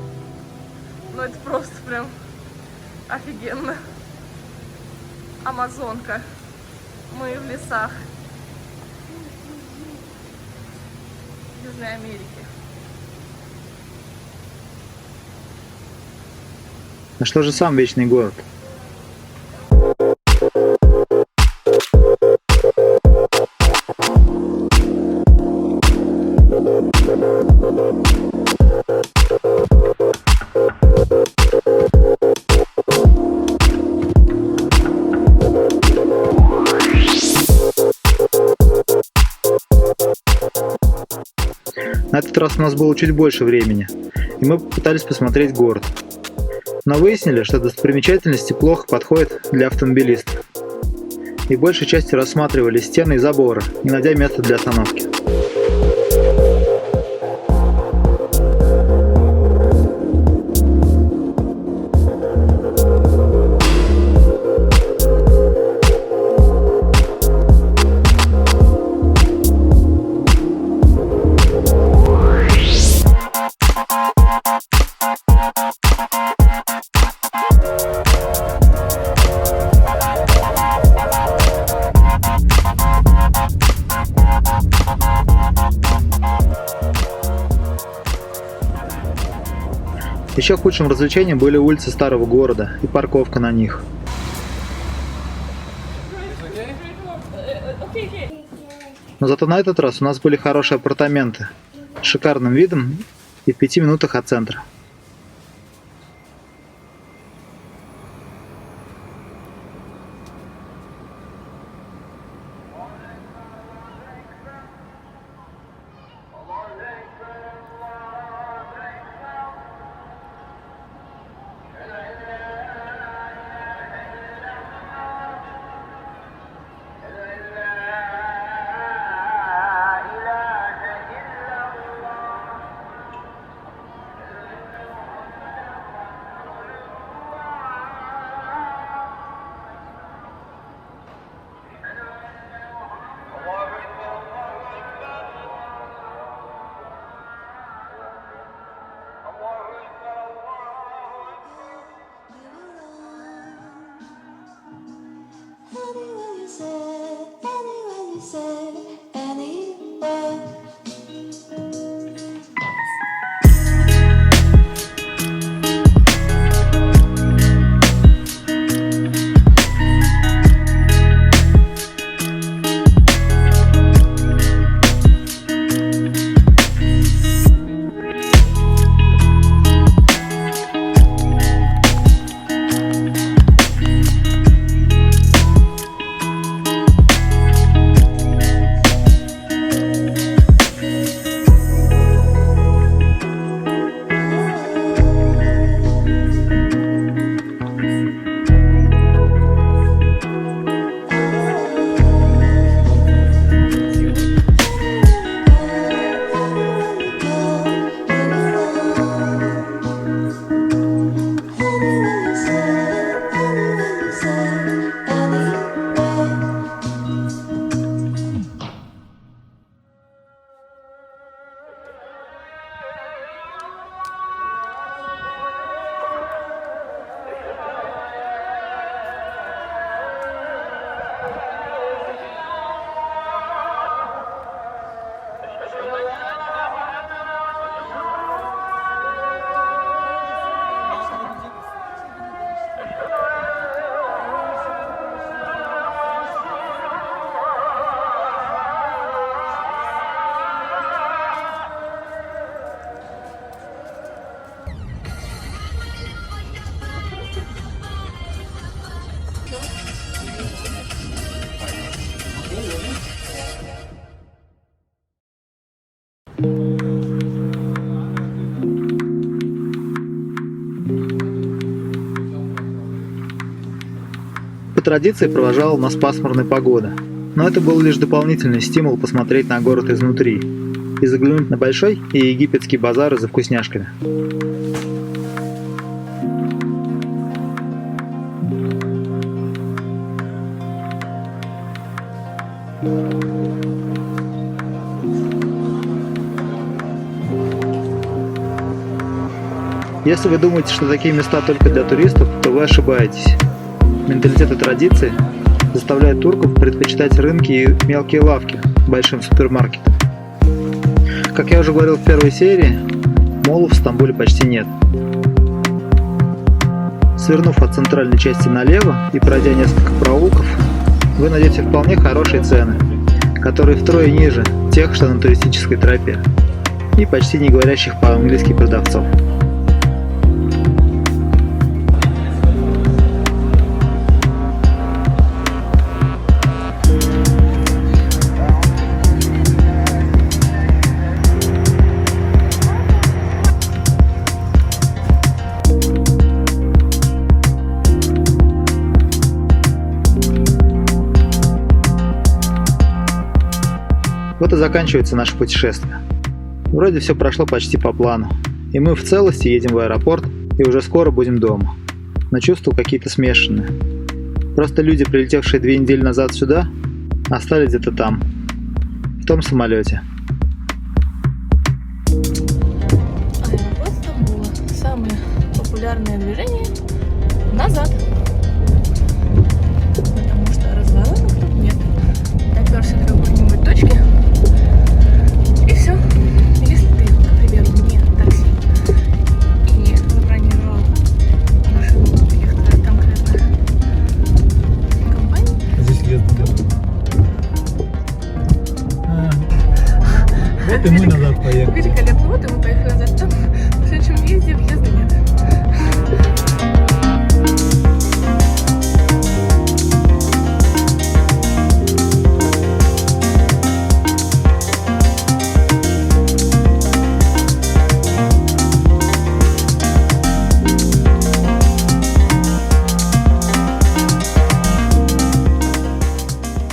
ну это просто прям офигенно. Амазонка. Мы в лесах Южной Америки. А что же сам Вечный город? На этот раз у нас было чуть больше времени, и мы попытались посмотреть город. Но выяснили, что достопримечательности плохо подходят для автомобилистов. И большей частью рассматривали стены и заборы, не найдя места для остановки. Еще худшим развлечением были улицы старого города и парковка на них. Но зато на этот раз у нас были хорошие апартаменты с шикарным видом и в 5 минутах от центра. по традиции провожала нас пасмурная погода, но это был лишь дополнительный стимул посмотреть на город изнутри и заглянуть на большой и египетский базары за вкусняшками. Если вы думаете, что такие места только для туристов, то вы ошибаетесь. Менталитет и традиции заставляют турков предпочитать рынки и мелкие лавки большим супермаркетам. Как я уже говорил в первой серии, молов в Стамбуле почти нет. Свернув от центральной части налево и пройдя несколько проулков, вы найдете вполне хорошие цены, которые втрое ниже тех, что на туристической тропе, и почти не говорящих по-английски продавцов. Вот и заканчивается наше путешествие. Вроде все прошло почти по плану, и мы в целости едем в аэропорт и уже скоро будем дома. Но чувства какие-то смешанные. Просто люди, прилетевшие 2 недели назад сюда, остались где-то там, в том самолете. Аэропорт Стамбула. Самое популярное движение назад. Потому что разворотов тут нет. Доперся до какой-нибудь точки. И все. Если ты, к примеру, не такси и забронировал машину каких-то конкретных компаний. Здесь лес будет. Вот и мы назад поехали. Великолепно. Вот и мы поехали назад. Там в следующем въезде въезда нет.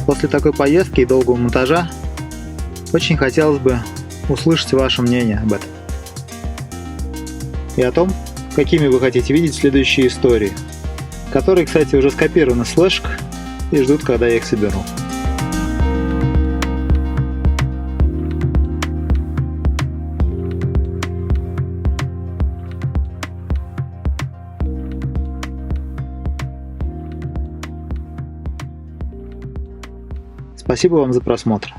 После такой поездки и долгого монтажа очень хотелось бы услышать ваше мнение об этом. И о том, какими вы хотите видеть следующие истории, которые, кстати, уже скопированы с флешек и ждут, когда я их соберу. Спасибо вам за просмотр.